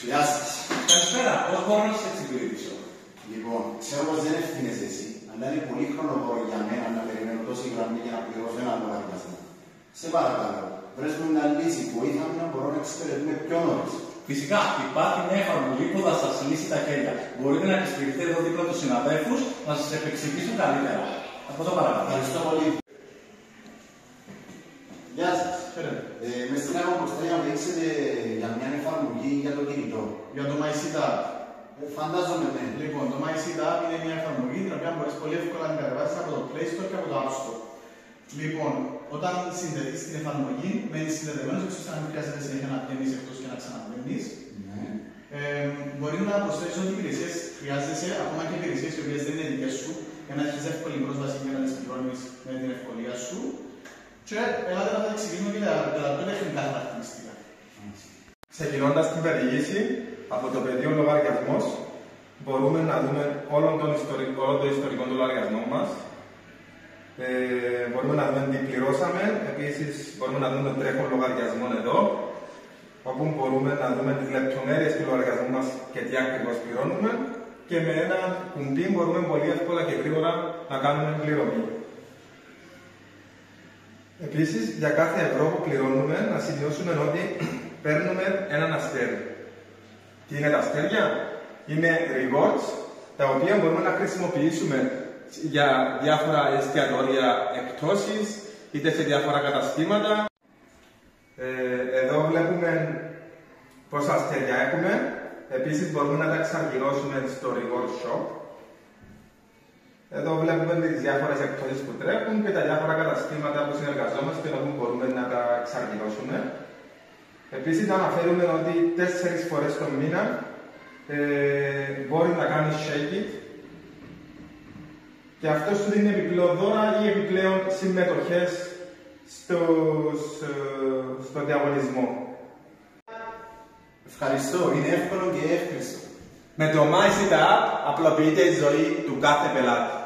Γεια σας. Καλησπέρα, πώς μπορώ να σας εξυπηρετήσω? Λοιπόν, ξέρω πως δεν ευθύνεσαι εσύ, αλλά είναι πολύ χρονοβόρο για μένα να περιμένω τόση γραμμή για να πληρώσω ένα λογαριασμό. Σε παρακαλώ, βρες μου μια λύση, βοήθα μου να μπορώ να εξυπηρετούμε πιο νωρίς. Φυσικά, υπάρχει μια εφαρμογή που θα σας λύσει τα χέρια. Μπορείτε να επισκεφτείτε εδώ δίπλα τους συναδέλφους να σας επεξηγήσουν καλύτερα. Από το παρακαλώ. Ευχαριστώ πολύ. Γεια σας. Με στείλαμε πως θέλει να δείξετε για μια εφαρμογή για το κινητό. Για το MySetup. Φαντάζομαι ναι. Λοιπόν, το MySetup είναι μια εφαρμογή την οποία μπορείς πολύ εύκολα να την κατεβάσεις από το Play Store και από το App Store. Λοιπόν, όταν συνδεθείς στην εφαρμογή, μένεις συνδεδεμένος, έτσι ώστε να μην χρειάζεται συνέχεια να βγαίνεις εκτός και να ξαναβγαίνεις. Ναι. Μπορεί να προσθέσεις ό,τι υπηρεσίες χρειάζεσαι, ακόμα και υπηρεσίες οι οποίες δεν είναι δικές σου, για να έχεις εύκολη πρόσβαση και να τις πληρώνεις με την ευκολία σου. Και ελάτε να τα εξηγήσουμε και τα πιο τεχνικά χαρακτηριστικά. Ξεκινώντας την περιήγηση από το πεδίο λογαριασμός, μπορούμε να δούμε όλο το ιστορικό του λογαριασμού μας. Μπορούμε να δούμε τι πληρώσαμε, επίσης μπορούμε να δούμε τρέχον λογαριασμό εδώ, όπου μπορούμε να δούμε τις λεπτομέρειες του λογαριασμού μας και τι ακριβώς πληρώνουμε, και με ένα κουμπί μπορούμε πολύ εύκολα και γρήγορα να κάνουμε πληρωμή. Επίσης, για κάθε ευρώ που πληρώνουμε, να σημειώσουμε ότι παίρνουμε έναν αστέρι. Τι είναι τα αστέρια? Είναι rewards, τα οποία μπορούμε να χρησιμοποιήσουμε για διάφορα εστιατόρια εκπτώσεις, είτε σε διάφορα καταστήματα. Εδώ βλέπουμε πόσα αστέρια έχουμε. Επίσης, μπορούμε να τα εξαργυρώσουμε στο reward shop. Εδώ βλέπουμε τις διάφορες εκπτώσεις που τρέχουν και τα διάφορα καταστήματα που συνεργαζόμαστε, όπου μπορούμε να τα εξαργυρώσουμε. Επίσης, να αναφέρουμε ότι 4 φορές το μήνα μπορεί να κάνει shake it, και αυτό σου δίνει επιπλέον δώρα ή επιπλέον συμμετοχές στο διαγωνισμό. Ευχαριστώ, είναι εύκολο και εύκριστο. Με το MySetup απλοποιείται η ζωή του κάθε πελάτη.